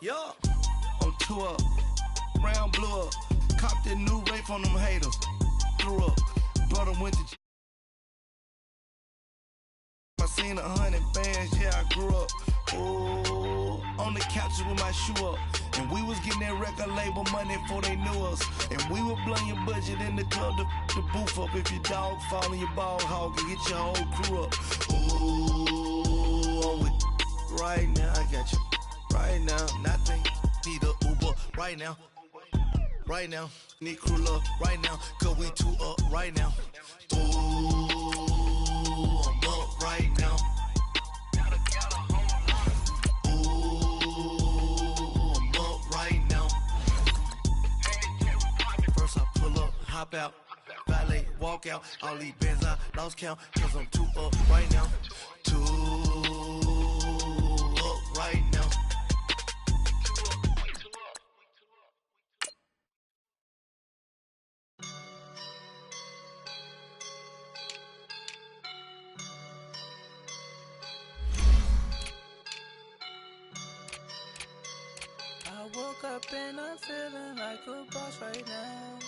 Yo, on tour, round blew up, copped that new rape on them haters, threw up, brother went to I seen 100 bands, yeah, I grew up. Ooh, on the couches with my shoe up. And we was getting that record label money before they knew us. And we were blowing your budget in the club to the booth up. If your dog fall in your ball hog and get your whole crew up. Ooh, I'm with right now, I got you. Right now, nothing, need a Uber right now. Right now, need crew love right now. Cause we two up right now. Ooh, I'm up right now. Ooh, I'm up right now. First I pull up, hop out, valet, walk out. All these bands I lost count, cause I'm two up right now. Two up right now. I woke up and I'm feeling like a boss right now.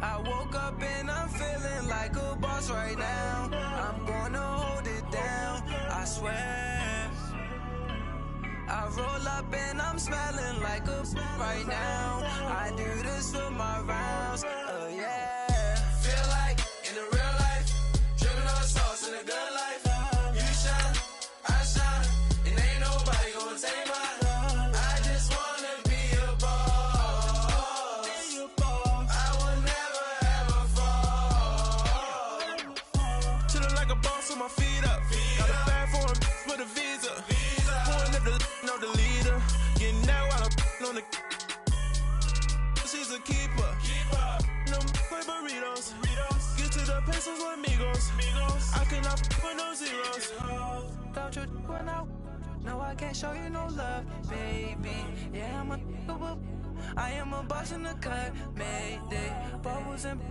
I woke up and I'm feeling like a boss right now. I'm gonna hold it down, I swear. I roll up and I'm smelling like a right now. I do this for my rounds, oh yeah. Feel like in the real life, dripping on sauce in the good life. You shine, I shine, and ain't nobody gonna take mine. I just wanna be a boss. I will never ever fall. Chillin' like a boss with my feet up. Got a bag for him with a visa. Pouring up the leader. Getting that while I'm on the. She's a keeper. No play burritos. Get to the pesos with amigos. I cannot put no zeros. Don't you run out? No, I can't show you no love, baby. Yeah, I am a boss in the cut. Mayday. Bubbles and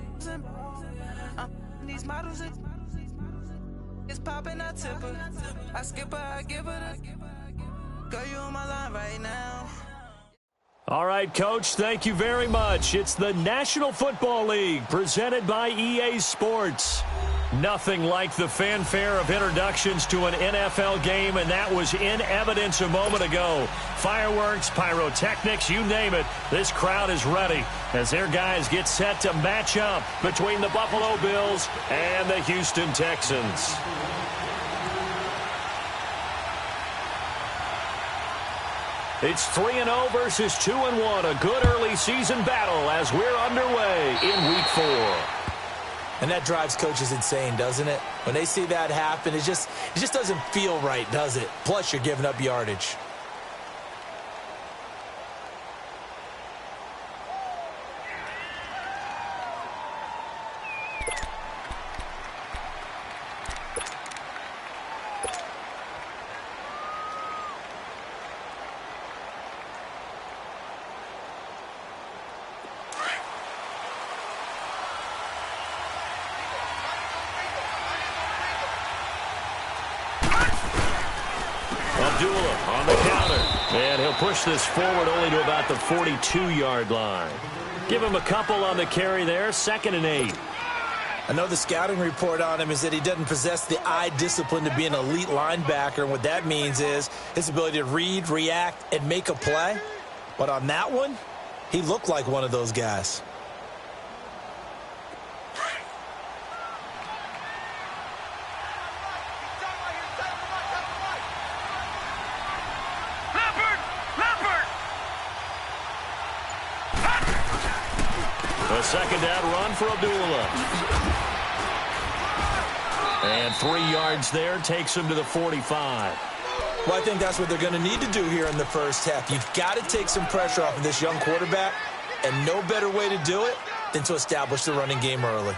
I'm these models. It's popping, I tip her. I skip her, I give her the. Girl, you on my line right now. All right, Coach, thank you very much. It's the National Football League presented by EA Sports. Nothing like the fanfare of introductions to an NFL game, and that was in evidence a moment ago. Fireworks, pyrotechnics, you name it. This crowd is ready as their guys get set to match up between the Buffalo Bills and the Houston Texans. It's 3-0 versus 2-1, a good early season battle as we're underway in Week 4. And that drives coaches insane, doesn't it? When they see that happen, it just doesn't feel right, does it? Plus, you're giving up yardage. On the counter, and he'll push this forward only to about the 42-yard line. Give him a couple on the carry there, 2nd and 8. I know the scouting report on him is that he doesn't possess the eye discipline to be an elite linebacker, and what that means is his ability to read, react, and make a play. But on that one, he looked like one of those guys. A second down run for Abdullah. And 3 yards there takes him to the 45. Well, I think that's what they're going to need to do here in the first half. You've got to take some pressure off of this young quarterback, and no better way to do it than to establish the running game early.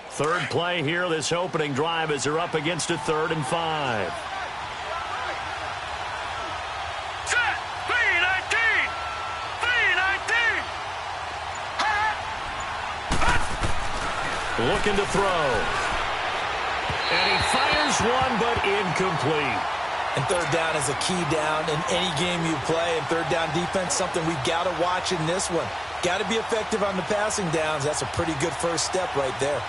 Third play here, this opening drive as they're up against a 3rd and 5. looking to throw. And he fires one, but incomplete. And third down is a key down in any game you play. And third down defense, something we've got to watch in this one. Got to be effective on the passing downs. That's a pretty good first step right there.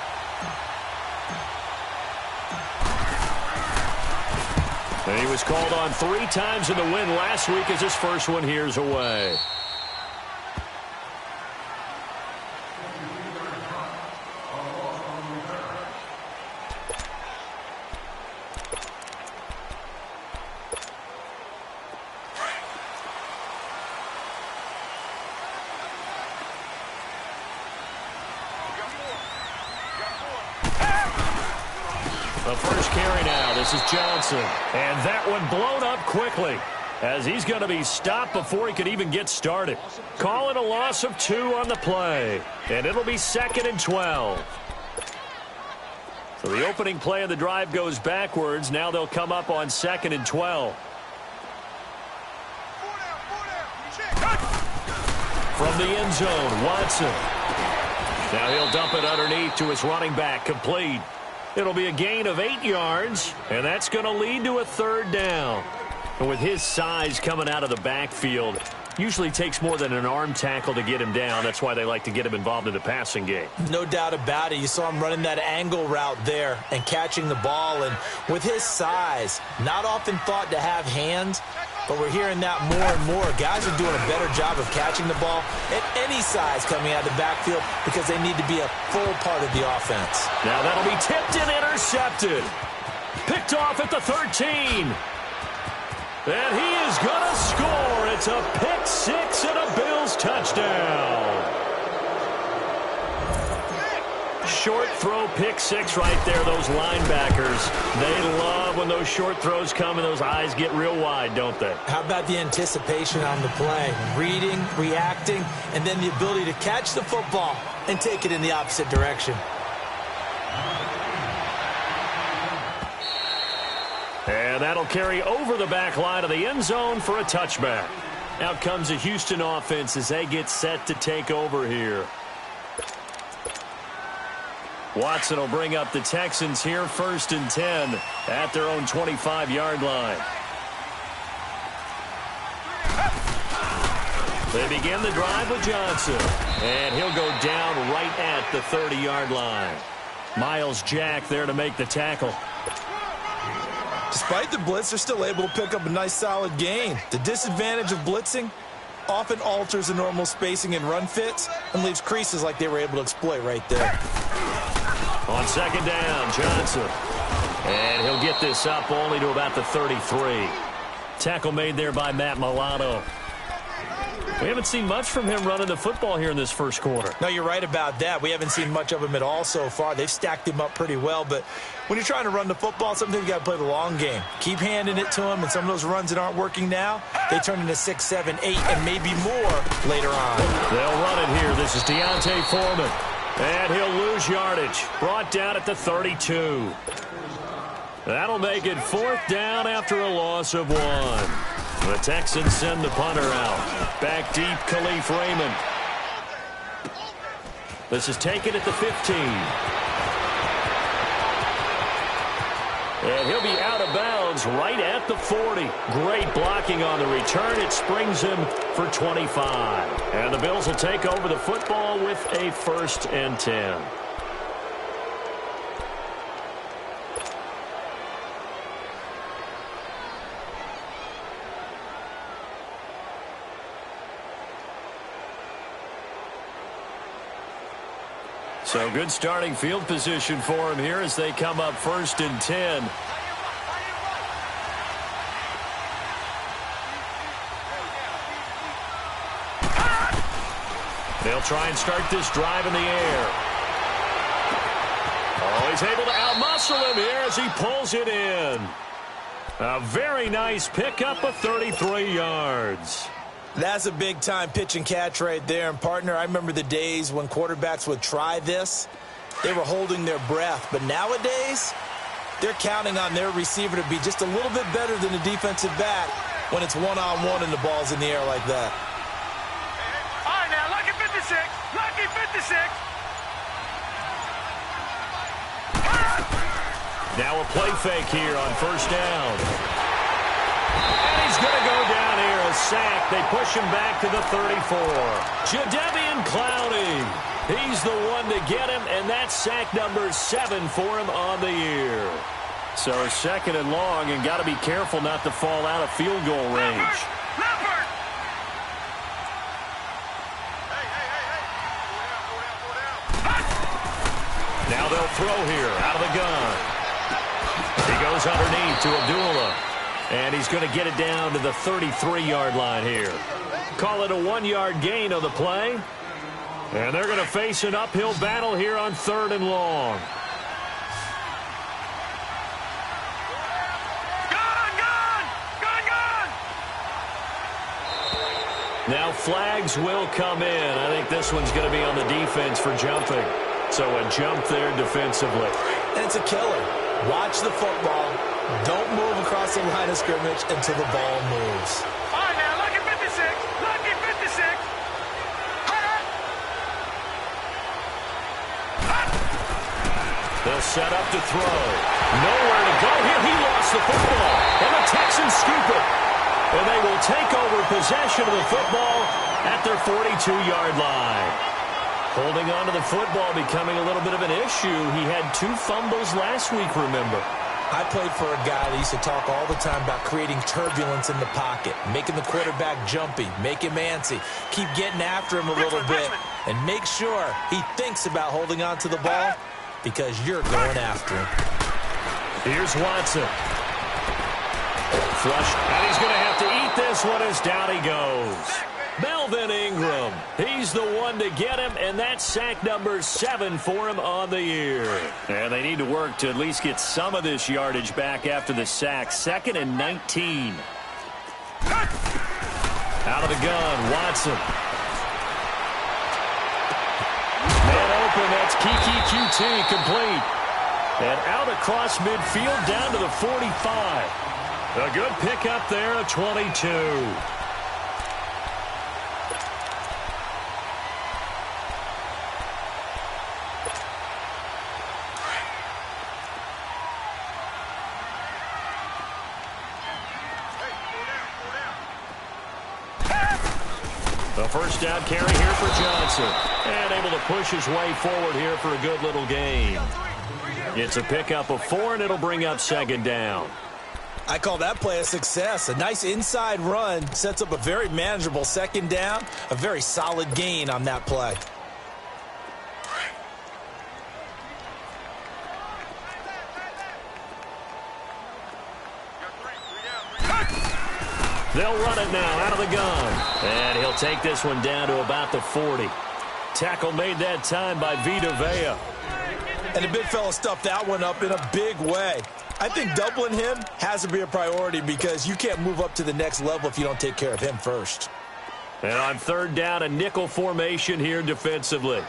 And he was called on 3 times in the win last week as his first one here's away. The first carry now. This is Johnson. And that one blown up quickly as he's going to be stopped before he could even get started. Calling a loss of 2 on the play. And it'll be 2nd and 12. So the opening play of the drive goes backwards. Now they'll come up on 2nd and 12. From the end zone, Watson. Now he'll dump it underneath to his running back, complete. It'll be a gain of 8 yards, and that's going to lead to a 3rd down. And with his size coming out of the backfield, usually takes more than an arm tackle to get him down. That's why they like to get him involved in the passing game. No doubt about it. You saw him running that angle route there and catching the ball. And with his size, not often thought to have hands, but we're hearing that more and more. Guys are doing a better job of catching the ball at any size coming out of the backfield because they need to be a full part of the offense. Now that'll be tipped and intercepted. Picked off at the 13. And he is going to score. It's a pick 6 and a Bills touchdown. Short throw, pick 6 right there. Those linebackers, they love when those short throws come and those eyes get real wide, don't they? How about the anticipation on the play? Reading, reacting, and then the ability to catch the football and take it in the opposite direction. And that'll carry over the back line of the end zone for a touchback. Out comes the Houston offense as they get set to take over here. Watson will bring up the Texans here, 1st and 10 at their own 25-yard line. They begin the drive with Johnson, and he'll go down right at the 30-yard line. Miles Jack there to make the tackle. Despite the blitz, they're still able to pick up a nice, solid gain. The disadvantage of blitzing often alters the normal spacing and run fits and leaves creases like they were able to exploit right there. On 2nd down, Johnson. And he'll get this up only to about the 33. Tackle made there by Matt Milano. We haven't seen much from him running the football here in this first quarter. No, you're right about that. We haven't seen much of him at all so far. They've stacked him up pretty well, but when you're trying to run the football, sometimes you got to play the long game. Keep handing it to him, and some of those runs that aren't working now, they turn into 6, 7, 8, and maybe more later on. They'll run it here. This is Deontay Foreman. And he'll lose yardage. Brought down at the 32. That'll make it 4th down after a loss of 1. The Texans send the punter out. Back deep, Khalif Raymond. This is taken at the 15. And he'll be out of bounds right at the 40. Great blocking on the return. It springs him for 25. And the Bills will take over the football with a 1st and 10. So good starting field position for him here as they come up 1st and 10. They'll try and start this drive in the air. Oh, he's able to outmuscle him here as he pulls it in. A very nice pickup of 33 yards. That's a big-time pitch and catch right there. And, partner, I remember the days when quarterbacks would try this. They were holding their breath. But nowadays, they're counting on their receiver to be just a little bit better than the defensive back when it's one-on-one and the ball's in the air like that. All right, now, lucky 56. Lucky 56. Now a play fake here on first down. And he's going to go down here, a sack. They push him back to the 34. Jadeveon Clowney. He's the one to get him, and that's sack number 7 for him on the year. So 2nd and long, and got to be careful not to fall out of field goal range. Now they'll throw here out of the gun. He goes underneath to Abdullah. And he's going to get it down to the 33-yard line here. Call it a 1-yard gain on the play. And they're going to face an uphill battle here on 3rd and long. Now flags will come in. I think this one's going to be on the defense for jumping. So a jump there defensively. And it's a killer. Watch the football. Don't move across the line of scrimmage until the ball moves. All right, now, lucky 56. Lucky 56. They'll set up to throw. Nowhere to go here. He lost the football. And the Texans scoop it. And they will take over possession of the football at their 42-yard line. Holding on to the football becoming a little bit of an issue. He had 2 fumbles last week, remember. I played for a guy that used to talk all the time about creating turbulence in the pocket, making the quarterback jumpy, make him antsy, keep getting after him a little bit, and make sure he thinks about holding on to the ball because you're going after him. Here's Watson. Flush, and he's going to have to eat this one as down he goes. Melvin Ingram, he's the one to get him, and that's sack number 7 for him on the year. And they need to work to at least get some of this yardage back after the sack. 2nd and 19. Out of the gun, Watson. Man open, that's Kiki QT complete. And out across midfield down to the 45. A good pickup there, a 22. The first down carry here for Johnson. And able to push his way forward here for a good little gain. It's a pickup of 4, and it'll bring up 2nd down. I call that play a success. A nice inside run sets up a very manageable 2nd down. A very solid gain on that play. They'll run it now out of the gun. And he'll take this one down to about the 40. Tackle made that time by Vita Vea. And the big fella stuffed that one up in a big way. I think doubling him has to be a priority because you can't move up to the next level if you don't take care of him first. And on 3rd down, a nickel formation here defensively.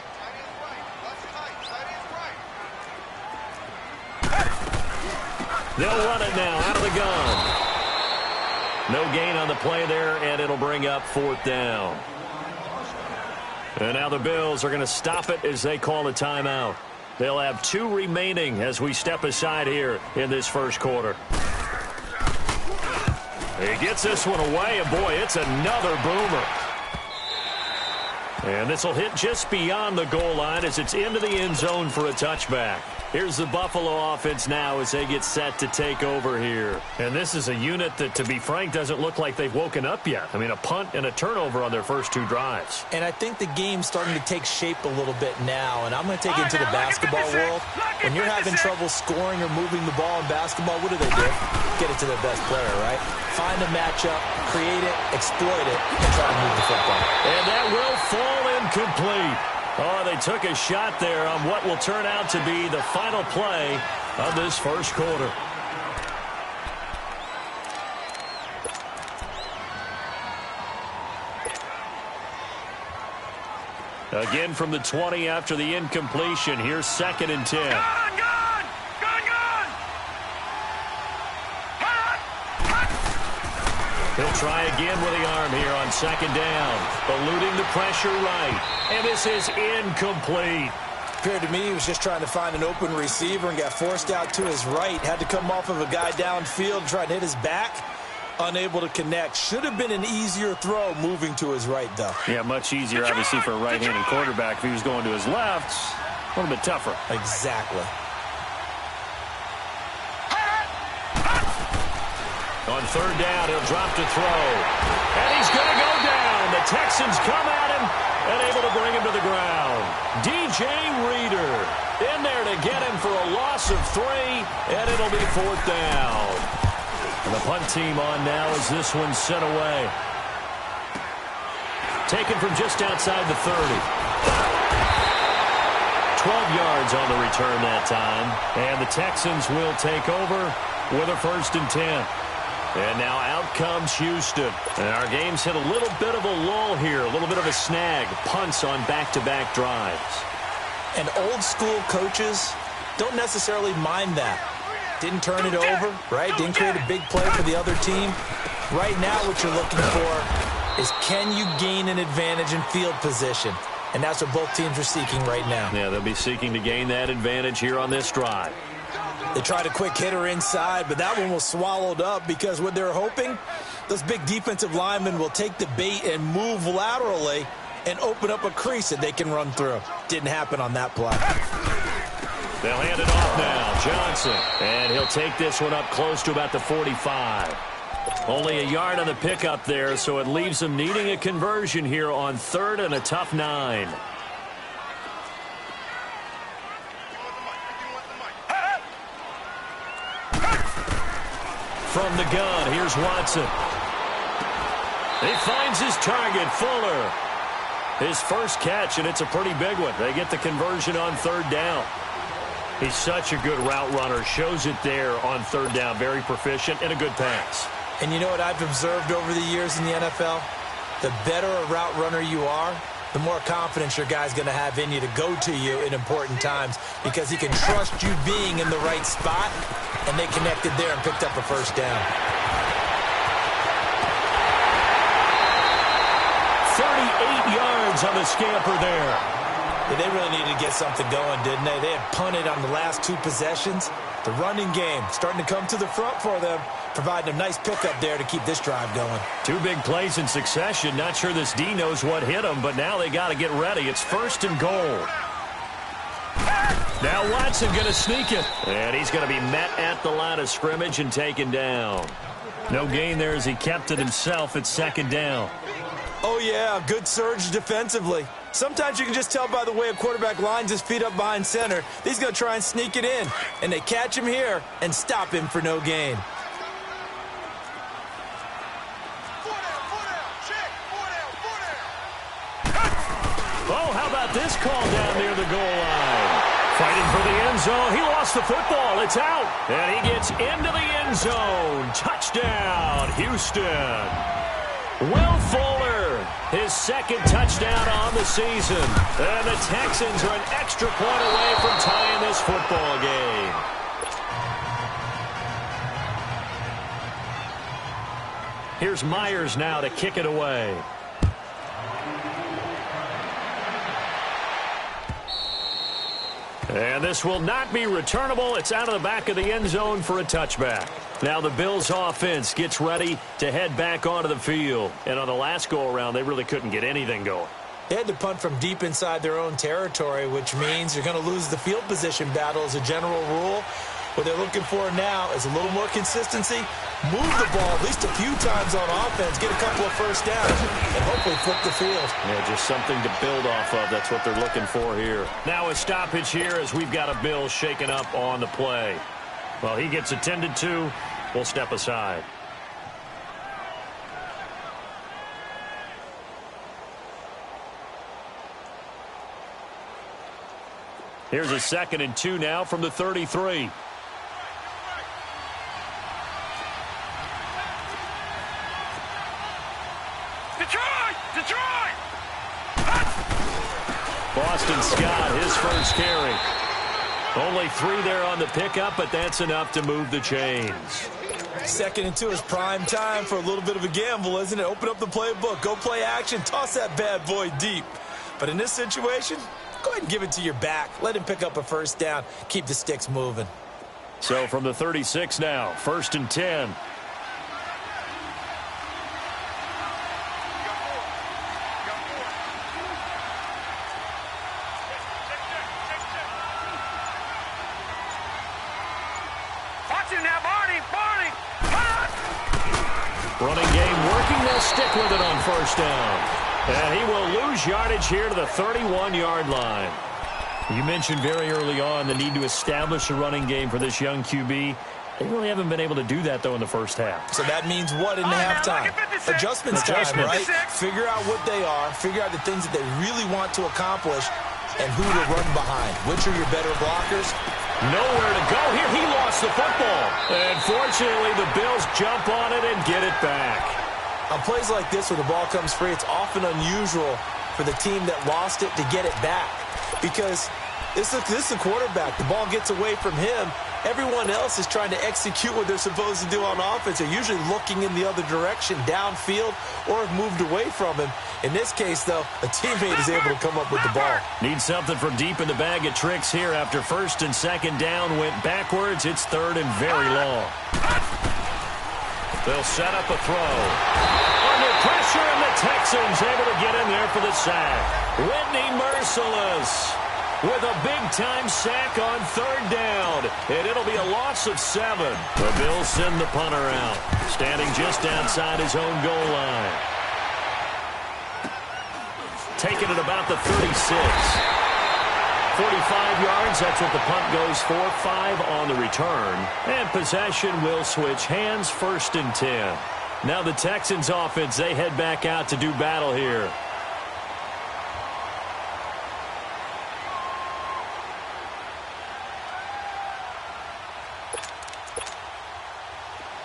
They'll run it now out of the gun. No gain on the play there, and it'll bring up 4th down. And now the Bills are going to stop it as they call a timeout. They'll have 2 remaining as we step aside here in this first quarter. He gets this one away, and boy, it's another boomer. And this will hit just beyond the goal line as it's into the end zone for a touchback. Here's the Buffalo offense now as they get set to take over here. And this is a unit that, to be frank, doesn't look like they've woken up yet. I mean, a punt and a turnover on their first 2 drives. And I think the game's starting to take shape a little bit now. And I'm going to take it into the basketball world. When you're having trouble scoring or moving the ball in basketball, what do? Get it to their best player, right? Find a matchup, create it, exploit it, and try to move the football. And that will fall incomplete. Oh, they took a shot there on what will turn out to be the final play of this first quarter. Again from the 20 after the incompletion. Here's 2nd and 10. He'll try again with the arm here on 2nd down. Eluding the pressure right. And this is incomplete. Appeared to me he was just trying to find an open receiver and got forced out to his right. Had to come off of a guy downfield, try to hit his back. Unable to connect. Should have been an easier throw moving to his right, though. Yeah, much easier, obviously, for a right-handed quarterback. If he was going to his left, a little bit tougher. Exactly. On third down, he'll drop to throw. And he's going to go down. The Texans come at him and able to bring him to the ground. DJ Reader in there to get him for a loss of 3, and it'll be 4th down. And the punt team on now as this one's sent away. Taken from just outside the 30. 12 yards on the return that time. And the Texans will take over with a 1st and 10. And now out comes Houston. And our game's hit a little bit of a lull here, a little bit of a snag. Punts on back-to-back drives. And old-school coaches don't necessarily mind that. Didn't turn it over, right? Didn't create a big play for the other team. Right now what you're looking for is, can you gain an advantage in field position? And that's what both teams are seeking right now. Yeah, they'll be seeking to gain that advantage here on this drive. They tried a quick hitter inside, but that one was swallowed up because what they're hoping, those big defensive linemen will take the bait and move laterally and open up a crease that they can run through. Didn't happen on that play. They'll hand it off now. Johnson. And he'll take this one up close to about the 45. Only a yard on the pickup there, so it leaves them needing a conversion here on 3rd and a tough 9. From the gun, here's Watson. He finds his target, Fuller. His first catch, and it's a pretty big one. They get the conversion on 3rd down. He's such a good route runner. Shows it there on 3rd down. Very proficient and a good pass. And you know what I've observed over the years in the NFL? The better a route runner you are, the more confidence your guy's going to have in you to go to you in important times because he can trust you being in the right spot, and they connected there and picked up a 1st down. 38 yards on the scamper there. Yeah, they really needed to get something going, didn't they? They had punted on the last 2 possessions. The running game starting to come to the front for them, providing a nice pickup there to keep this drive going. 2 big plays in succession. Not sure this D knows what hit him, but now they got to get ready. It's 1st and goal. Now Watson going to sneak it. And he's going to be met at the line of scrimmage and taken down. No gain there as he kept it himself at 2nd down. Oh, yeah, good surge defensively. Sometimes you can just tell by the way a quarterback lines his feet up behind center. He's going to try and sneak it in. And they catch him here and stop him for no gain. Oh, how about this call down near the goal line? Fighting for the end zone. He lost the football. It's out. And he gets into the end zone. Touchdown, Houston. Will Fuller, his 2nd touchdown on the season. And the Texans are an extra point away from tying this football game. Here's Myers now to kick it away. And this will not be returnable. It's out of the back of the end zone for a touchback. Now the Bills offense gets ready to head back onto the field. And on the last go-around, they really couldn't get anything going. They had to punt from deep inside their own territory, which means you're going to lose the field position battle as a general rule. What they're looking for now is a little more consistency, move the ball at least a few times on offense, get a couple of 1st downs, and hopefully flip the field. Yeah, just something to build off of. That's what they're looking for here. Now a stoppage here as we've got a Bill shaken up on the play. Well, he gets attended to. We'll step aside. Here's a 2nd and 2 now from the 33. Detroit! Boston Scott, his first carry. Only 3 there on the pickup, but that's enough to move the chains. 2nd and 2 is prime time for a little bit of a gamble, isn't it? Open up the playbook, go play action, toss that bad boy deep. But in this situation, go ahead and give it to your back. Let him pick up a first down. Keep the sticks moving. So from the 36 now, 1st and 10. Running game working. They'll stick with it on 1st down. And he will lose yardage here to the 31-yard line. You mentioned very early on the need to establish a running game for this young QB. They really haven't been able to do that, though, in the first half. So that means what in the halftime? Adjustments time, right? Figure out what they are. Figure out the things that they really want to accomplish and who to run behind. Which are your better blockers? Nowhere to go here. He lost the football. And fortunately, the Bills jump on it and get it back. On plays like this where the ball comes free, it's often unusual for the team that lost it to get it back. Because this is a quarterback. The ball gets away from him. Everyone else is trying to execute what they're supposed to do on offense. They're usually looking in the other direction, downfield, or have moved away from him. In this case, though, a teammate is able to come up with the ball. Need something from deep in the bag of tricks here after 1st and 2nd down. Went backwards. It's 3rd and very long. They'll set up a throw. Under pressure, and the Texans able to get in there for the sack. Whitney Merciless with a big-time sack on 3rd down. And it'll be a loss of 7. The Bills send the punter out, standing just outside his own goal line. Taking it about the 36. 45 yards, that's what the punt goes for. 5 on the return. And possession will switch hands, 1st and 10. Now the Texans offense, they head back out to do battle here.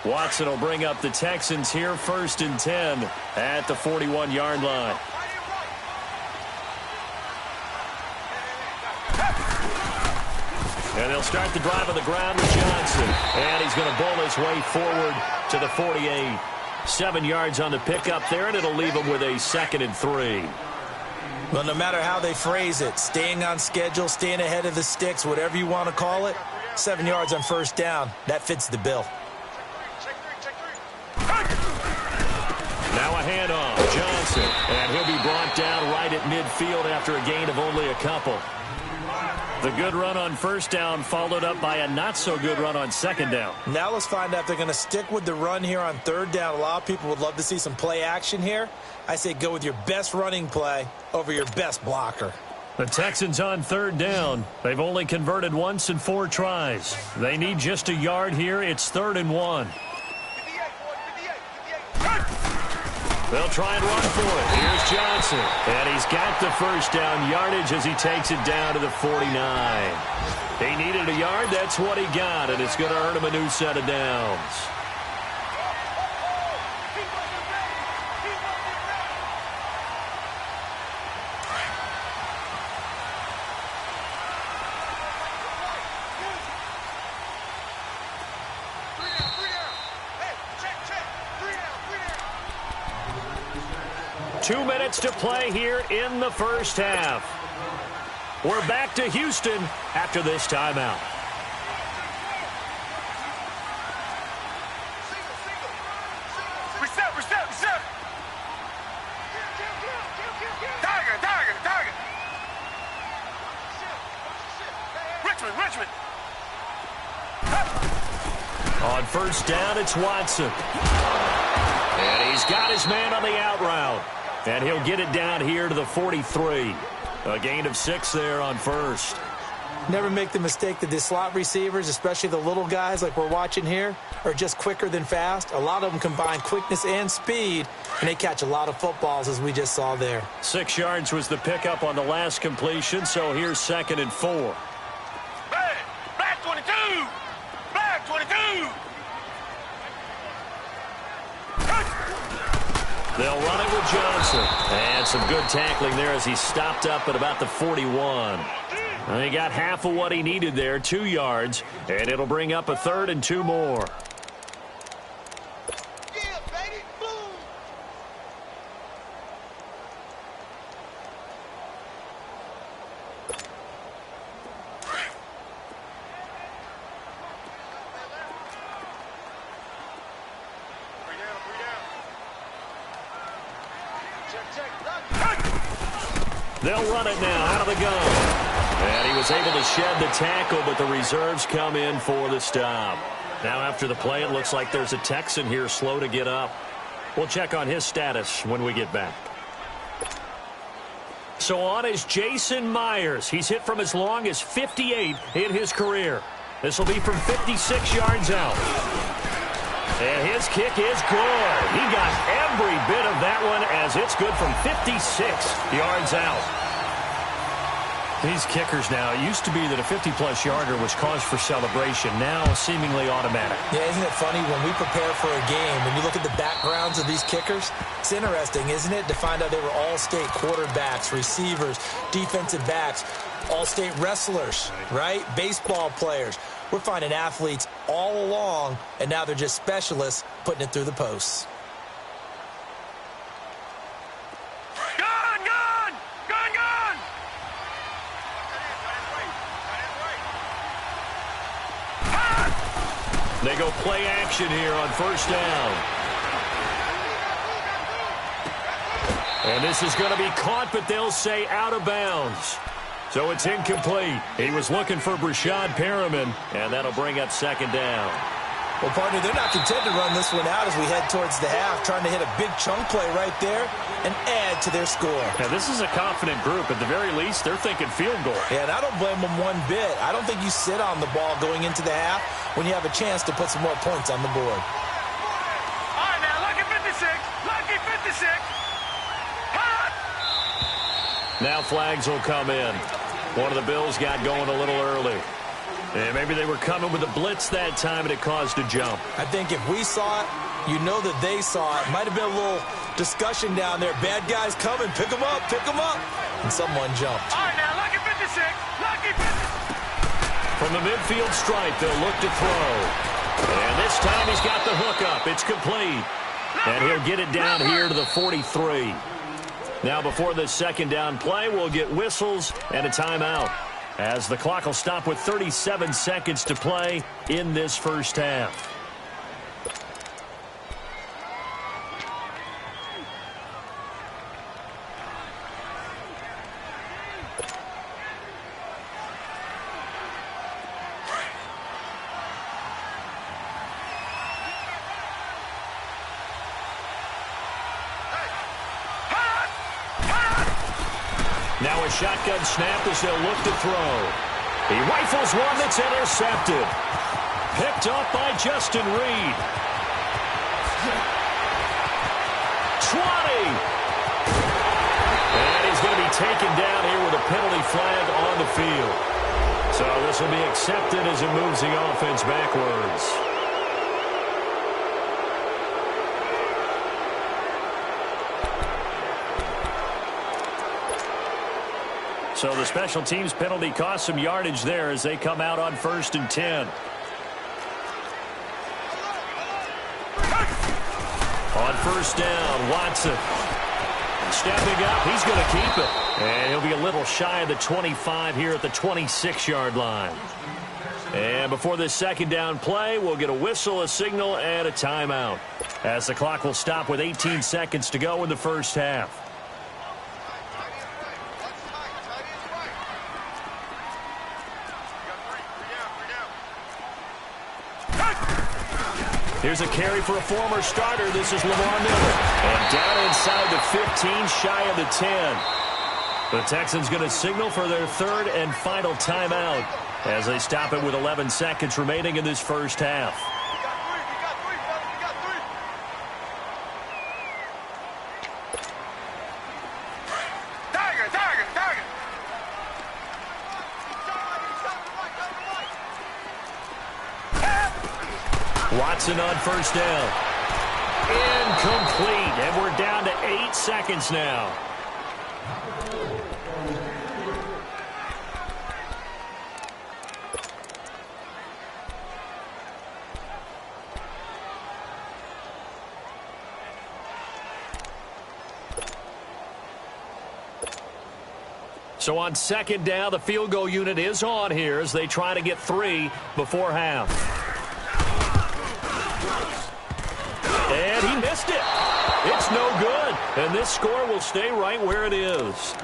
Watson will bring up the Texans here, 1st and 10 at the 41-yard line. And they'll start the drive on the ground with Johnson. And he's going to bowl his way forward to the 48. 7 yards on the pickup there, and it'll leave him with a 2nd and 3. Well, no matter how they phrase it, staying on schedule, staying ahead of the sticks, whatever you want to call it, 7 yards on 1st down, that fits the bill. Now a handoff, Johnson, and he'll be brought down right at midfield after a gain of only a couple. The good run on 1st down followed up by a not-so-good run on 2nd down. Now let's find out if they're going to stick with the run here on 3rd down. A lot of people would love to see some play action here. I say go with your best running play over your best blocker. The Texans on 3rd down. They've only converted once in 4 tries. They need just a yard here. It's 3rd and 1. They'll try and run for it. Here's Johnson. And he's got the 1st down yardage as he takes it down to the 49. He needed a yard. That's what he got, and it's going to earn him a new set of downs. Two minutes to play here in the 1st half. We're back to Houston after this timeout. Reset. Target. Richmond. On 1st down, it's Watson. And he's got his man on the out route. And he'll get it down here to the 43. A gain of 6 there on 1st. Never make the mistake that the slot receivers, especially the little guys like we're watching here, are just quicker than fast. A lot of them combine quickness and speed, and they catch a lot of footballs, as we just saw there. 6 yards was the pickup on the last completion, so here's 2nd and 4. Black 22! Black 22! They'll run it with Johnson. And some good tackling there as he stopped up at about the 41. And he got half of what he needed there, 2 yards. And it'll bring up a 3rd and 2 more. They'll run it now out of the gun. And he was able to shed the tackle, but the reserves come in for the stop. Now after the play, it looks like there's a Texan here slow to get up. We'll check on his status when we get back. So on is Jason Myers. He's hit from as long as 58 in his career. This will be from 56 yards out. And his kick is good. He got every bit of that one as it's good from 56 yards out. These kickers now, it used to be that a 50-plus yarder was cause for celebration. Now seemingly automatic. Yeah, isn't it funny when we prepare for a game, when you look at the backgrounds of these kickers, it's interesting, isn't it, to find out they were all-state quarterbacks, receivers, defensive backs, all-state wrestlers, right? Baseball players. We're finding athletes all along, and now they're just specialists putting it through the posts. They go play action here on first down. And this is going to be caught, but they'll say out of bounds. So it's incomplete. He was looking for Brashad Perriman, and that'll bring up second down. Well, partner, they're not content to run this one out as we head towards the half, trying to hit a big chunk play right there and add to their score. Now, this is a confident group. At the very least, they're thinking field goal. Yeah, and I don't blame them one bit. I don't think you sit on the ball going into the half when you have a chance to put some more points on the board. All right, now, lucky 56. Lucky 56. Hot. Now flags will come in. One of the Bills got going a little early. And maybe they were coming with a blitz that time, and it caused a jump. I think if we saw it, you know that they saw it. Might have been a little discussion down there. Bad guys coming. Pick them up. Pick them up. And someone jumped. All right, now, lucky 56. Lucky 56. From the midfield stripe, they'll look to throw. And this time he's got the hook up. It's complete. And he'll get it down here to the 43. Now before this second down play, we'll get whistles and a timeout, as the clock will stop with 37 seconds to play in this first half. Now a shotgun snap as they'll look to throw. He rifles one that's intercepted. Picked up by Justin Reed. 20. And he's going to be taken down here with a penalty flag on the field. So this will be accepted as it moves the offense backwards. So the special teams penalty cost some yardage there as they come out on 1st and 10. On first down, Watson stepping up. He's going to keep it. And he'll be a little shy of the 25 here at the 26-yard line. And before this second down play, we'll get a whistle, a signal, and a timeout, as the clock will stop with 18 seconds to go in the first half. Here's a carry for a former starter. This is Lamar Miller. And down inside the 15, shy of the 10. The Texans going to signal for their third and final timeout as they stop it with 11 seconds remaining in this first half. Watson on first down. Incomplete. And we're down to 8 seconds now. So on second down, the field goal unit is on here as they try to get 3 before half. And he missed it. It's no good. And this score will stay right where it is.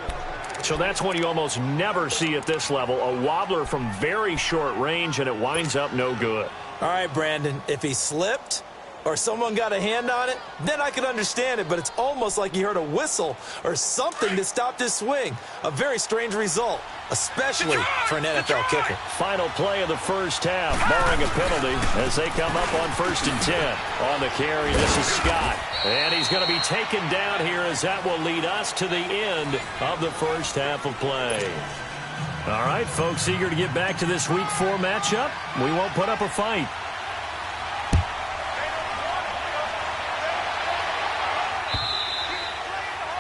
So that's one you almost never see at this level. A wobbler from very short range, and it winds up no good. All right, Brandon, if he slipped or someone got a hand on it, then I could understand it, but it's almost like he heard a whistle or something that stopped his swing. A very strange result, especially for an NFL kicker. Final play of the first half, barring a penalty, as they come up on 1st and 10. On the carry, this is Scott. And he's going to be taken down here, as that will lead us to the end of the first half of play. All right, folks, eager to get back to this Week 4 matchup. We won't put up a fight.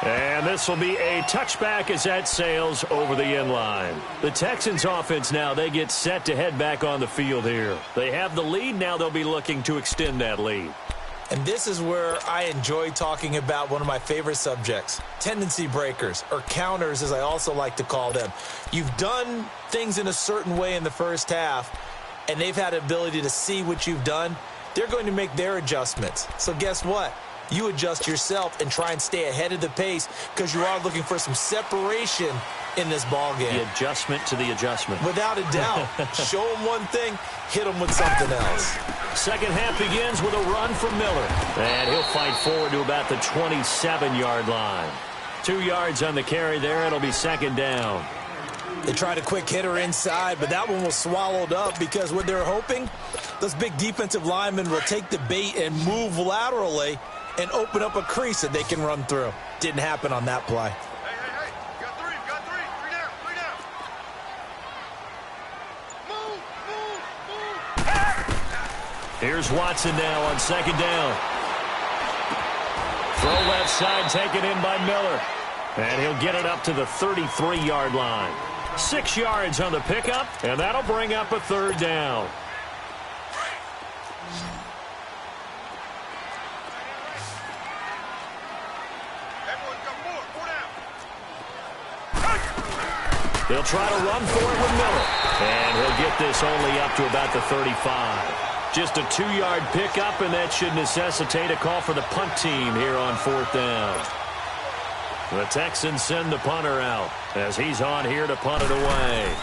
And this will be a touchback as that sails over the end line. The Texans offense now, they get set to head back on the field here. They have the lead. Now they'll be looking to extend that lead. And this is where I enjoy talking about one of my favorite subjects, tendency breakers, or counters as I also like to call them. You've done things in a certain way in the first half, and they've had the ability to see what you've done. They're going to make their adjustments. So guess what? You adjust yourself and try and stay ahead of the pace because you are looking for some separation in this ball game. The adjustment to the adjustment. Without a doubt. Show them one thing, hit them with something else. Second half begins with a run from Miller. And he'll fight forward to about the 27-yard line. 2 yards on the carry there. It'll be second down. They tried a quick hitter inside, but that one was swallowed up because what they're hoping, those big defensive linemen will take the bait and move laterally and open up a crease that they can run through. Didn't happen on that play. Hey. Got three down. Move. Here's Watson now on second down. Throw left side taken in by Miller. And he'll get it up to the 33-yard line. 6 yards on the pickup, and that'll bring up a third down. They'll try to run for it with Miller. And he'll get this only up to about the 35. Just a 2-yard pickup, and that should necessitate a call for the punt team here on 4th down. The Texans send the punter out as he's on here to punt it away.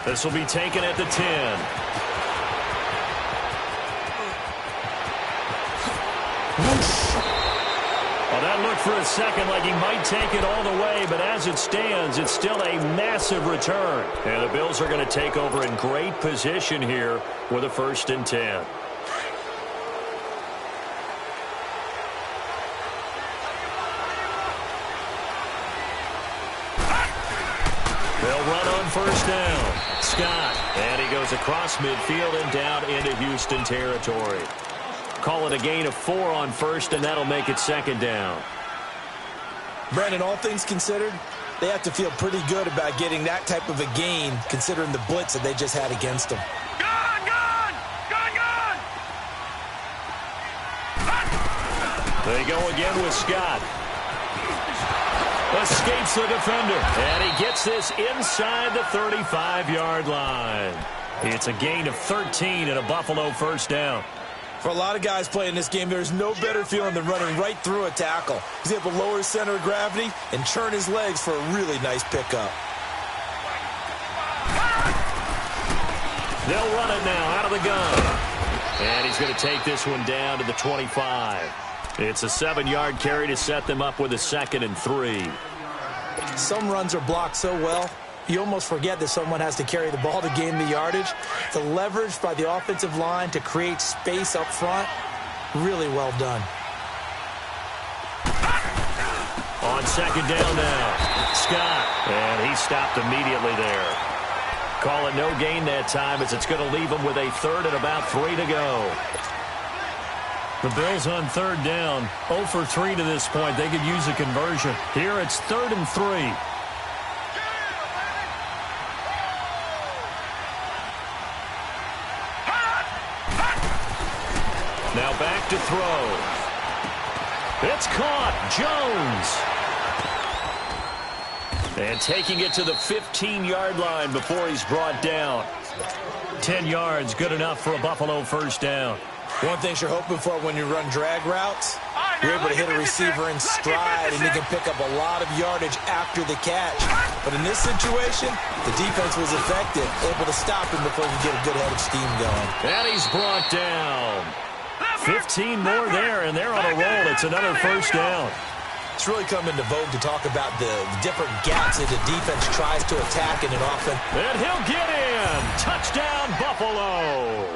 This will be taken at the 10. Well, that looked for a second like he might take it all the way, but as it stands, it's still a massive return. And the Bills are going to take over in great position here with a 1st and 10. They'll run on 1st down. Scott, and he goes across midfield and down into Houston territory. Call it a gain of 4 on 1st, and that'll make it 2nd down. Brandon, all things considered, they have to feel pretty good about getting that type of a gain considering the blitz that they just had against them. Gone! They go again with Scott. Escapes the defender, and he gets this inside the 35-yard line. It's a gain of 13 and a Buffalo 1st down. For a lot of guys playing this game, there's no better feeling than running right through a tackle. He's able to lower his center of gravity and turn his legs for a really nice pickup. They'll run it now out of the gun. And he's going to take this one down to the 25. It's a 7-yard carry to set them up with a 2nd and 3. Some runs are blocked so well, you almost forget that someone has to carry the ball to gain the yardage. The leverage by the offensive line to create space up front, really well done. On 2nd down now, Scott, and he stopped immediately there. Call it no gain that time as it's going to leave him with a 3rd and about 3 to go. The Bills on 3rd down, 0 for 3 to this point. They could use a conversion. Here it's 3rd and 3. Now back to throw. It's caught. Jones. And taking it to the 15-yard line before he's brought down. 10 yards, good enough for a Buffalo first down. One thing you're hoping for when you run drag routes, you're able to hit a receiver in stride, and he can pick up a lot of yardage after the catch. But in this situation, the defense was effective, able to stop him before he could get a good head of steam going. And he's brought down. 15 more there, and they're on a roll. It's another first down. It's really come into vogue to talk about the different gaps that the defense tries to attack in an offense. And he'll get in. Touchdown, Buffalo.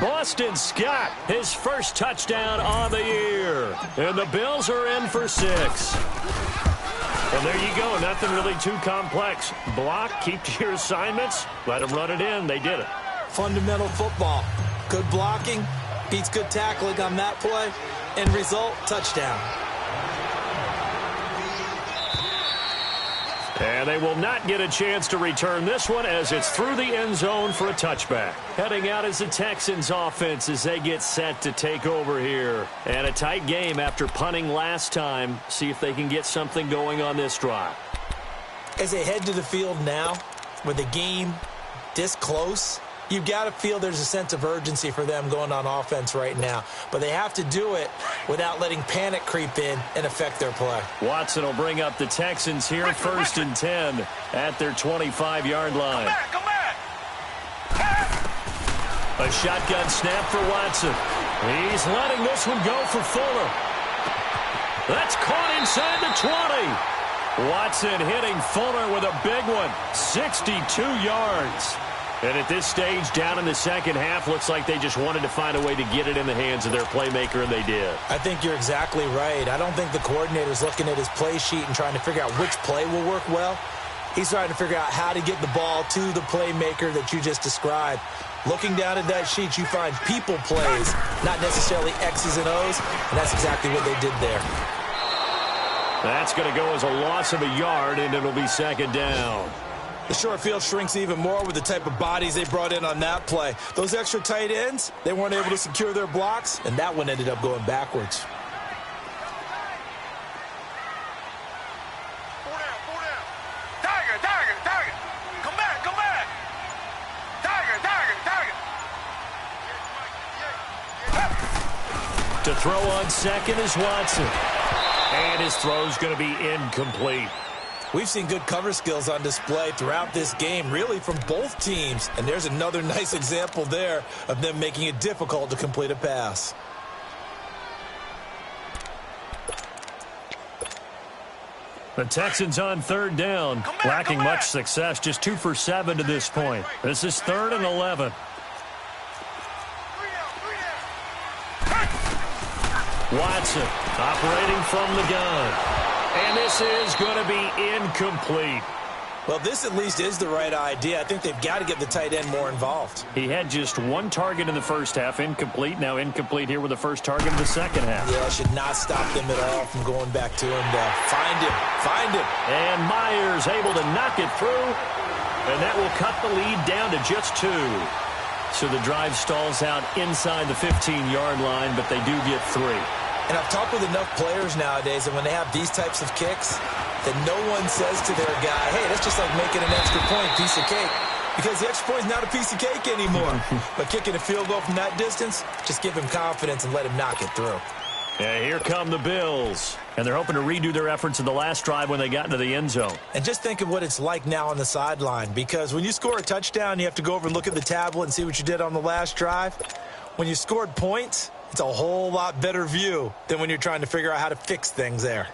Boston Scott, his first touchdown on the year. And the Bills are in for 6. And there you go. Nothing really too complex. Block, keep to your assignments, let them run it in. They did it. Fundamental football. Good blocking beats good tackling on that play. End result, touchdown. And they will not get a chance to return this one as it's through the end zone for a touchback. Heading out is the Texans offense as they get set to take over here. And a tight game after punting last time. See if they can get something going on this drive. As they head to the field now, with the game this close, you've got to feel there's a sense of urgency for them going on offense right now. But they have to do it without letting panic creep in and affect their play. Watson will bring up the Texans here, first and 10 at their 25-yard line. Come back. A shotgun snap for Watson. He's letting this one go for Fuller. That's caught inside the 20. Watson hitting Fuller with a big one, 62 yards. And at this stage, down in the second half, looks like they just wanted to find a way to get it in the hands of their playmaker, and they did. I think you're exactly right. I don't think the coordinator's looking at his play sheet and trying to figure out which play will work well. He's trying to figure out how to get the ball to the playmaker that you just described. Looking down at that sheet, you find people plays, not necessarily X's and O's, and that's exactly what they did there. That's going to go as a loss of a yard, and it'll be second down. The short field shrinks even more with the type of bodies they brought in on that play. Those extra tight ends, they weren't able to secure their blocks, and that one ended up going backwards. Four down. Tiger. Come back. Tiger. To throw on second is Watson. And his throw's going to be incomplete. We've seen good cover skills on display throughout this game, really from both teams. And there's another nice example there of them making it difficult to complete a pass. The Texans on third down, lacking much success, just 2 for 7 to this point. This is 3rd and 11. Watson operating from the gun. And this is going to be incomplete. Well, this at least is the right idea. I think they've got to get the tight end more involved. He had just 1 target in the first half, incomplete. Now incomplete here with the first target of the second half. Yeah, should not stop them at all from going back to him. Find him. And Myers able to knock it through. And that will cut the lead down to just 2. So the drive stalls out inside the 15-yard line, but they do get 3. And I've talked with enough players nowadays that when they have these types of kicks, that no one says to their guy, hey, that's just like making an extra point, piece of cake. Because the extra point is not a piece of cake anymore. But kicking a field goal from that distance, just give him confidence and let him knock it through. Yeah, here come the Bills. And they're hoping to redo their efforts in the last drive when they got into the end zone. And just think of what it's like now on the sideline. Because when you score a touchdown, you have to go over and look at the tablet and see what you did on the last drive. When you scored points, it's a whole lot better view than when you're trying to figure out how to fix things there.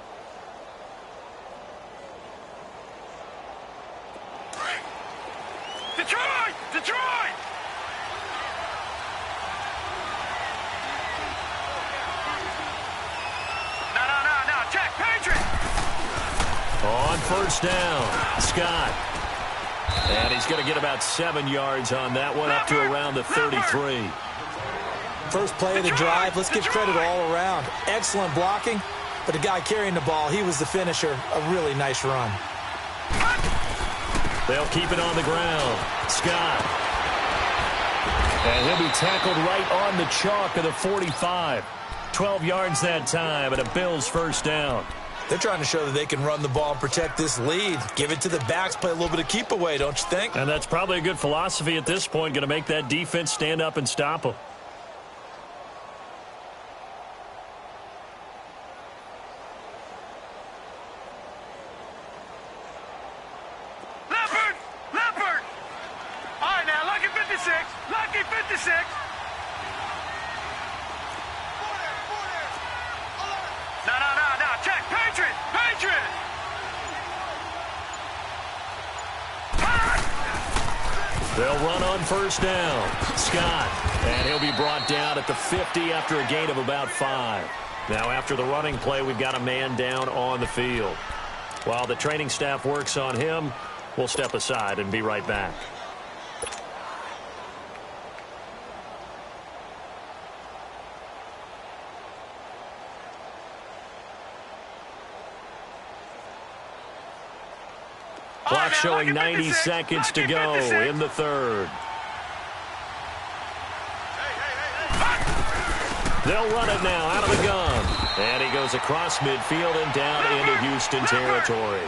Detroit! No, check, Patriot! On first down, Scott. And he's going to get about 7 yards on that one, up to around the 33. First play of the drive, let's give credit all around. Excellent blocking, but the guy carrying the ball, he was the finisher. A really nice run. They'll keep it on the ground. Scott. And he'll be tackled right on the chalk of the 45. 12 yards that time, and a Bills first down. They're trying to show that they can run the ball and protect this lead. Give it to the backs, play a little bit of keep away, don't you think? And that's probably a good philosophy at this point, going to make that defense stand up and stop them. Leopard! All right, now, lucky 56. Lucky 56. No. Check. Patriot. They'll run on first down. Scott. And he'll be brought down at the 50 after a gain of about 5. Now, after the running play, we've got a man down on the field. While the training staff works on him, we'll step aside and be right back. Clock showing 90 seconds to go in the third. They'll run it now out of the gun. And he goes across midfield and down into Houston territory.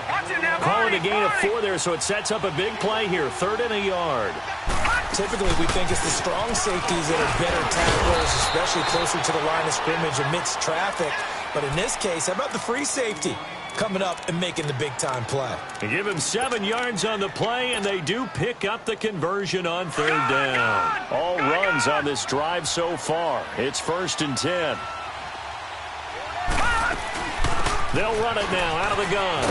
Calling a gain of 4 there, so it sets up a big play here. 3rd and a yard. Typically, we think it's the strong safeties that are better tacklers, especially closer to the line of scrimmage amidst traffic. But in this case, how about the free safety coming up and making the big-time play? They give him 7 yards on the play, and they do pick up the conversion on 3rd down. All runs on this drive so far. It's 1st and 10. They'll run it now out of the gun.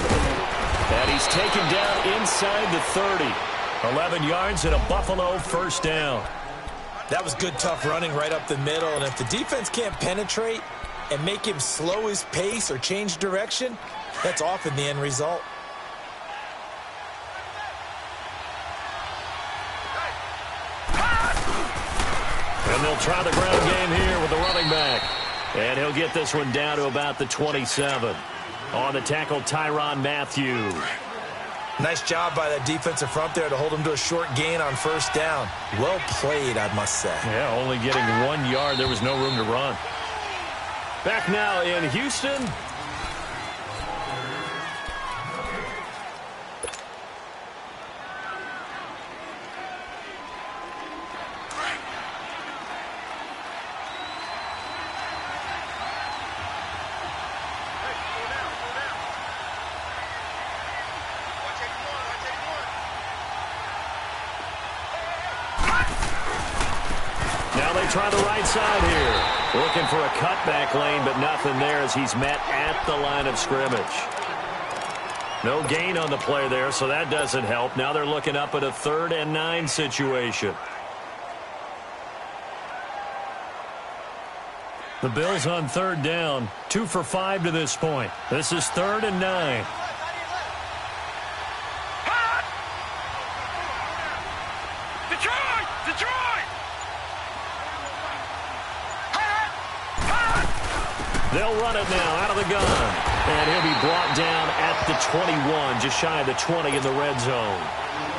And he's taken down inside the 30. 11 yards and a Buffalo 1st down. That was good, tough running right up the middle. And if the defense can't penetrate and make him slow his pace or change direction, that's often the end result. And they'll try the ground game here with the running back. And he'll get this one down to about the 27. On the tackle, Tyrann Mathieu. Nice job by that defensive front there to hold him to a short gain on 1st down. Well played, I must say. Yeah, only getting 1 yard. There was no room to run. Back now in Houston. Try the right side here. Looking for a cutback lane, but nothing there as he's met at the line of scrimmage. No gain on the play there, so that doesn't help. Now they're looking up at a 3rd and 9 situation. The Bills on 3rd down. 2 for 5 to this point. This is 3rd and 9. They'll run it now out of the gun. And he'll be brought down at the 21, just shy of the 20 in the red zone.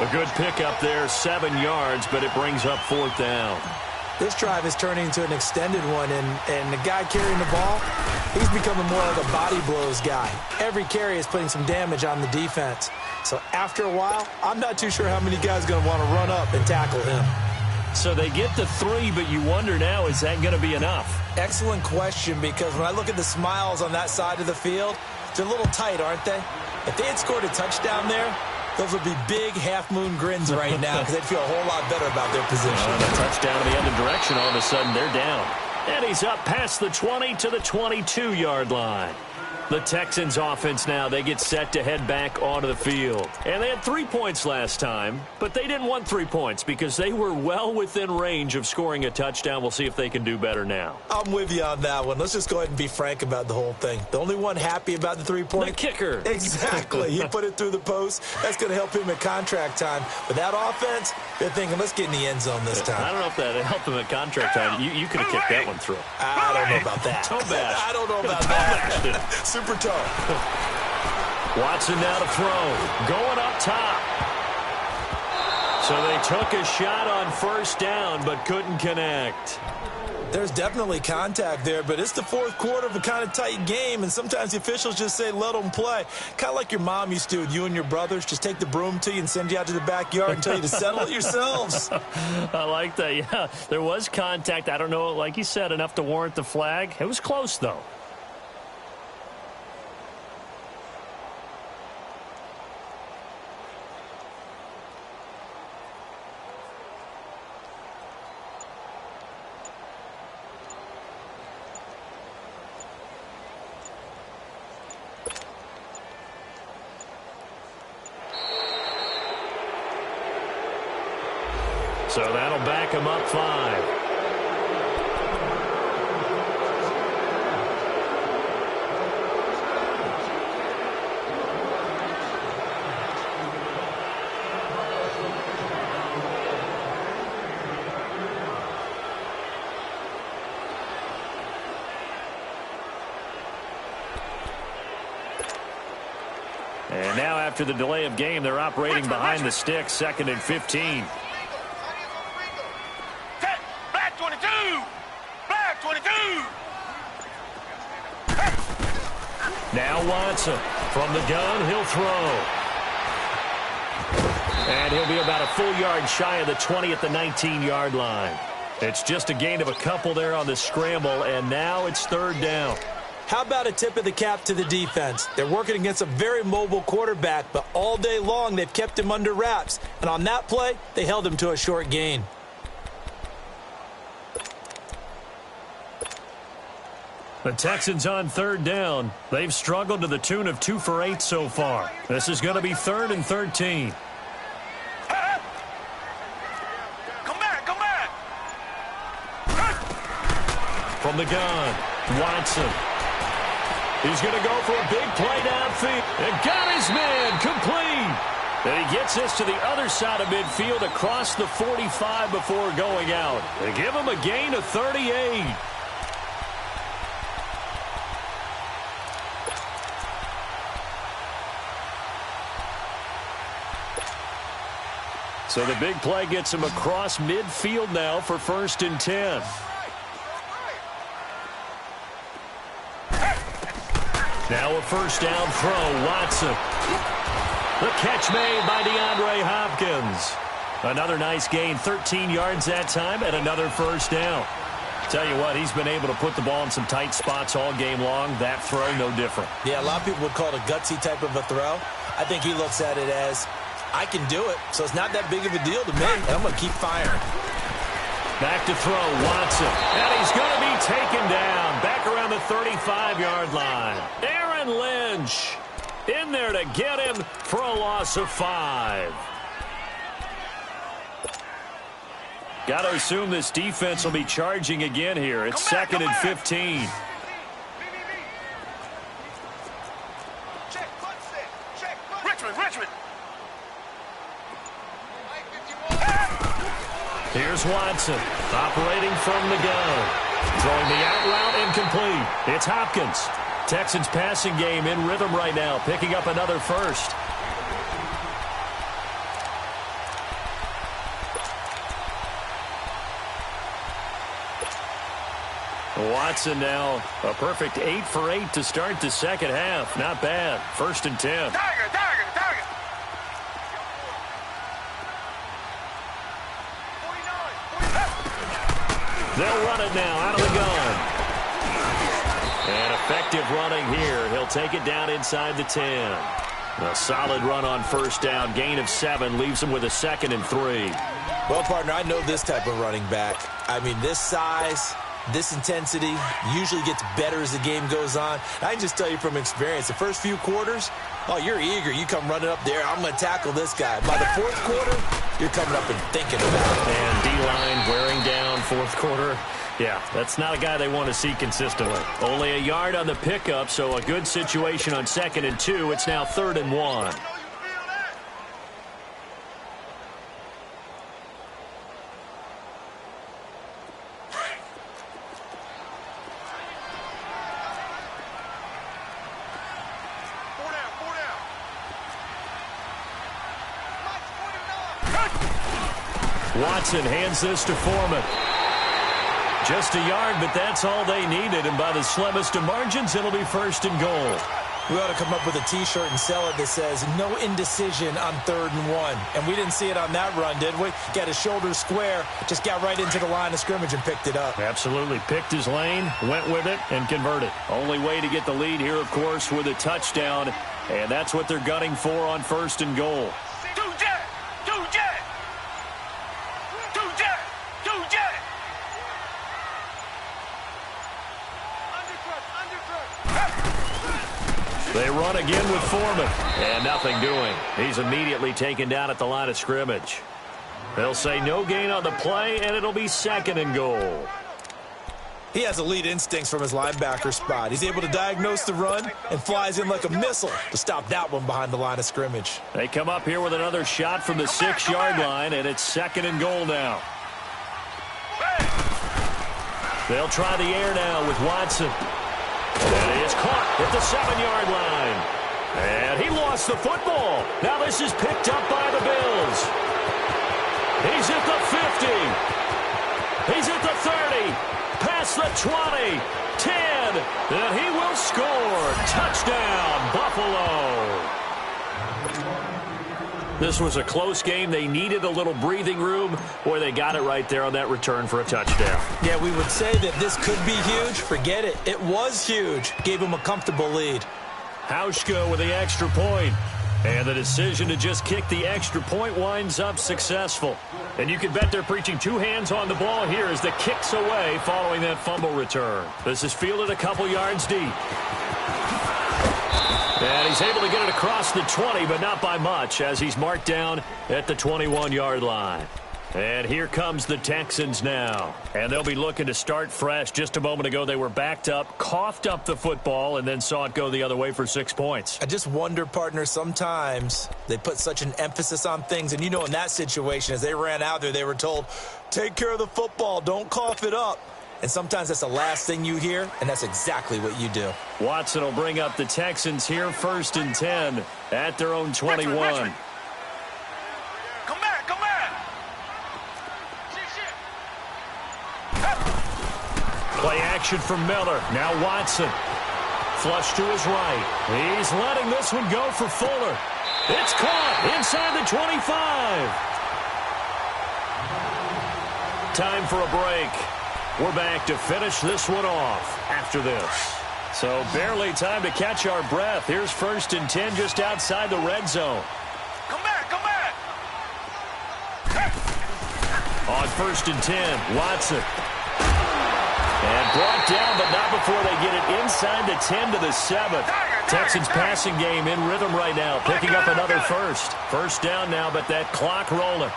A good pickup there, 7 yards, but it brings up 4th down. This drive is turning into an extended one, and the guy carrying the ball, he's becoming more like a body blows guy. Every carry is putting some damage on the defense. So after a while, I'm not too sure how many guys are going to want to run up and tackle him. So they get the 3, but you wonder now, is that going to be enough? Excellent question, because when I look at the smiles on that side of the field, they're a little tight, aren't they? If they had scored a touchdown there, those would be big half-moon grins right now because they'd feel a whole lot better about their position. A touchdown in the other direction, all of a sudden they're down. And he's up past the 20 to the 22-yard line. The Texans offense now, they get set to head back onto the field. And they had 3 points last time, but they didn't want 3 points because they were well within range of scoring a touchdown. We'll see if they can do better now. I'm with you on that one. Let's just go ahead and be frank about the whole thing. The only one happy about the 3-point. The kicker. Exactly. He put it through the post. That's going to help him at contract time. But that offense, they're thinking, let's get in the end zone this time. I don't know if that helped him at contract time. You could have kicked that one through. I don't know about that. Toe bash. I don't know about that. Super toe. Watson now to throw. Going up top. So they took a shot on first down but couldn't connect. There's definitely contact there, but it's the fourth quarter of a kind of tight game, and sometimes the officials just say, let them play. Kind of like your mom used to with you and your brothers. Just take the broom to you and send you out to the backyard and tell you to settle it yourselves. I like that, yeah. There was contact. I don't know, like you said, enough to warrant the flag. It was close, though. So that'll back him up 5. And now after the delay of game, they're operating behind the sticks, 2nd and 15. Now Watson from the gun, he'll throw. And he'll be about a full yard shy of the 20 at the 19-yard line. It's just a gain of a couple there on the scramble, and now it's 3rd down. How about a tip of the cap to the defense? They're working against a very mobile quarterback, but all day long they've kept him under wraps. And on that play, they held him to a short gain. The Texans on 3rd down. They've struggled to the tune of 2 for 8 so far. This is going to be 3rd and 13. Come back. From the gun, Watson. He's going to go for a big play downfield. And got his man complete. And he gets this to the other side of midfield across the 45 before going out. They give him a gain of 38. So the big play gets him across midfield now for 1st and 10. Now a 1st down throw, Watson. The catch made by DeAndre Hopkins. Another nice gain, 13 yards that time, and another 1st down. Tell you what, he's been able to put the ball in some tight spots all game long. That throw, no different. Yeah, a lot of people would call it a gutsy type of a throw. I think he looks at it as, I can do it, so it's not that big of a deal to me, and I'm going to keep firing. Back to throw, Watson. And he's going to be taken down. Back around the 35-yard line. Aaron Lynch in there to get him for a loss of 5. Got to assume this defense will be charging again here. It's 2nd and 15. Richmond. Here's Watson, operating from the gun. Throwing the out route incomplete. It's Hopkins. Texans passing game in rhythm right now, picking up another 1st. Watson now a perfect 8 for 8 to start the 2nd half. Not bad. 1st and 10. Target. They'll run it now out of the gun. And effective running here. He'll take it down inside the 10. A solid run on 1st down. Gain of 7 leaves him with a 2nd and 3. Well, partner, I know this type of running back. I mean, this size, this intensity usually gets better as the game goes on. I can just tell you from experience, the first few quarters, oh, you're eager. You come running up there. I'm going to tackle this guy. By the 4th quarter, you're coming up and thinking about it. And D-line wearing down 4th quarter. Yeah, that's not a guy they want to see consistently. Only a yard on the pickup, so a good situation on 2nd and 2. It's now 3rd and 1. Watson hands this to Foreman. Just a yard, but that's all they needed. And by the slimmest of margins, it'll be 1st and goal. We ought to come up with a T-shirt and sell it that says, no indecision on 3rd and 1. And we didn't see it on that run, did we? Got his shoulders square, just got right into the line of scrimmage and picked it up. Absolutely. Picked his lane, went with it, and converted. Only way to get the lead here, of course, with a touchdown. And that's what they're gunning for on 1st and goal. They run again with Foreman, and nothing doing. He's immediately taken down at the line of scrimmage. They'll say no gain on the play, and it'll be 2nd and goal. He has elite instincts from his linebacker spot. He's able to diagnose the run and flies in like a missile to stop that one behind the line of scrimmage. They come up here with another shot from the 6-yard line, and it's 2nd and goal now. They'll try the air now with Watson. And he is caught at the 7-yard line. And he lost the football. Now this is picked up by the Bills. He's at the 50. He's at the 30. Past the 20. 10. And he will score. Touchdown, Buffalo. This was a close game. They needed a little breathing room. Boy, they got it right there on that return for a touchdown. Yeah, we would say that this could be huge. Forget it. It was huge. Gave him a comfortable lead. Hauschka with the extra point. And the decision to just kick the extra point winds up successful. And you can bet they're preaching 2 hands on the ball here as the kick's away following that fumble return. This is fielded a couple yards deep. And he's able to get it across the 20, but not by much, as he's marked down at the 21-yard line. And here comes the Texans now. And they'll be looking to start fresh. Just a moment ago, they were backed up, coughed up the football, and then saw it go the other way for 6 points. I just wonder, partner, sometimes they put such an emphasis on things. And, you know, in that situation, as they ran out there, they were told, take care of the football, don't cough it up. And sometimes that's the last thing you hear, and that's exactly what you do. Watson will bring up the Texans here, 1st and 10 at their own 21. Richmond. Come back. Play action from Miller. Now Watson. Flush to his right. He's letting this one go for Fuller. It's caught inside the 25. Time for a break. We're back to finish this one off after this. So barely time to catch our breath. Here's 1st and 10 just outside the red zone. Come back. On 1st and 10, Watson. And brought down, but not before they get it inside the 10 to the 7. Texans passing game in rhythm right now, picking up another first. First down now, but that clock rolling.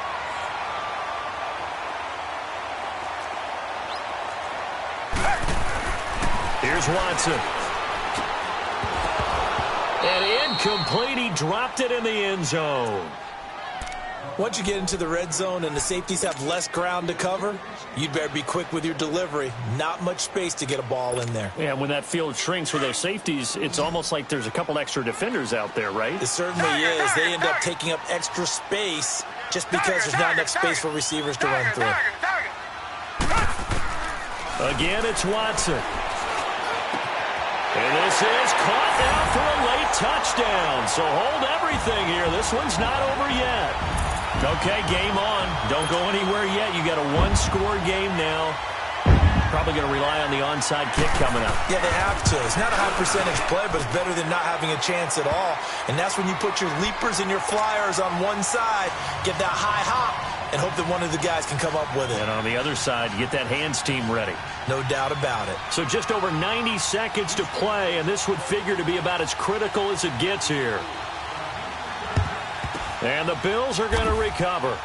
Here's Watson. And incomplete. He dropped it in the end zone. Once you get into the red zone and the safeties have less ground to cover, you'd better be quick with your delivery. Not much space to get a ball in there. Yeah, when that field shrinks with those safeties, it's almost like there's a couple extra defenders out there, right? It certainly is. They end up taking up extra space just because there's not enough space for receivers to run through. Again, it's Watson. And this is caught now for a late touchdown. So hold everything here. This one's not over yet. Okay, game on. Don't go anywhere yet. You got a one-score game now. Probably going to rely on the onside kick coming up. Yeah, they have to. It's not a high percentage play, but it's better than not having a chance at all. And that's when you put your leapers and your flyers on one side, get that high hop, and hope that one of the guys can come up with it. And on the other side, you get that hands team ready. No doubt about it. So just over 90 seconds to play, and this would figure to be about as critical as it gets here. And the Bills are going to recover.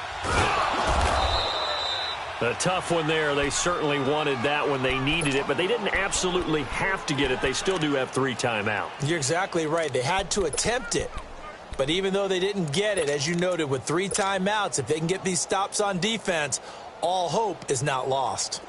A tough one there. They certainly wanted that when they needed it, but they didn't absolutely have to get it. They still do have 3 timeouts. You're exactly right. They had to attempt it. But even though they didn't get it, as you noted, with 3 timeouts, if they can get these stops on defense, all hope is not lost.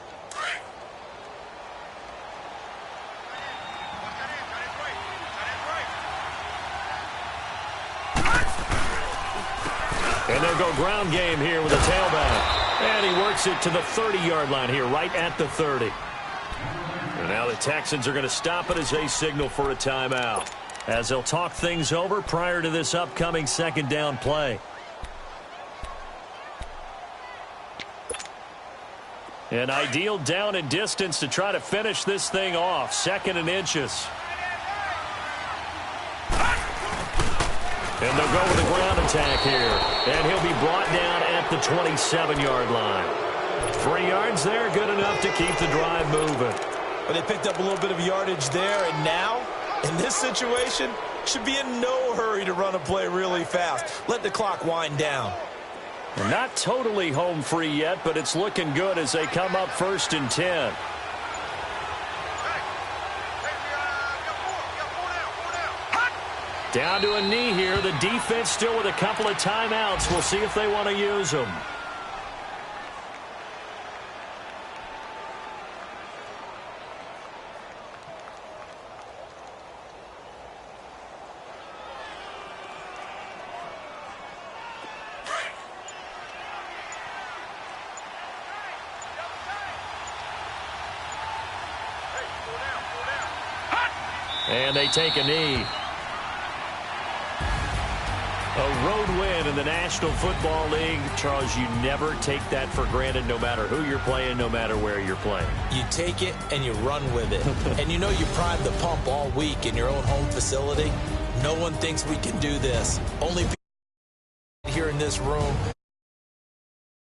And they'll go ground game here with a tailback. And he works it to the 30-yard line here, right at the 30. And now the Texans are going to stop it as they signal for a timeout, as they'll talk things over prior to this upcoming second down play. An ideal down and distance to try to finish this thing off. 2nd and inches. And they'll go with a ground attack here. And he'll be brought down at the 27-yard line. 3 yards there, good enough to keep the drive moving. But they picked up a little bit of yardage there, and now, in this situation, should be in no hurry to run a play really fast. Let the clock wind down. They're not totally home free yet, but it's looking good as they come up 1st and 10. Down to a knee here. The defense still with a couple of timeouts. We'll see if they want to use them. And they take a knee. A road win in the National Football League. Charles, you never take that for granted, no matter who you're playing, no matter where you're playing. You take it and you run with it. And you know you primed the pump all week in your own home facility. No one thinks we can do this. Only here in this room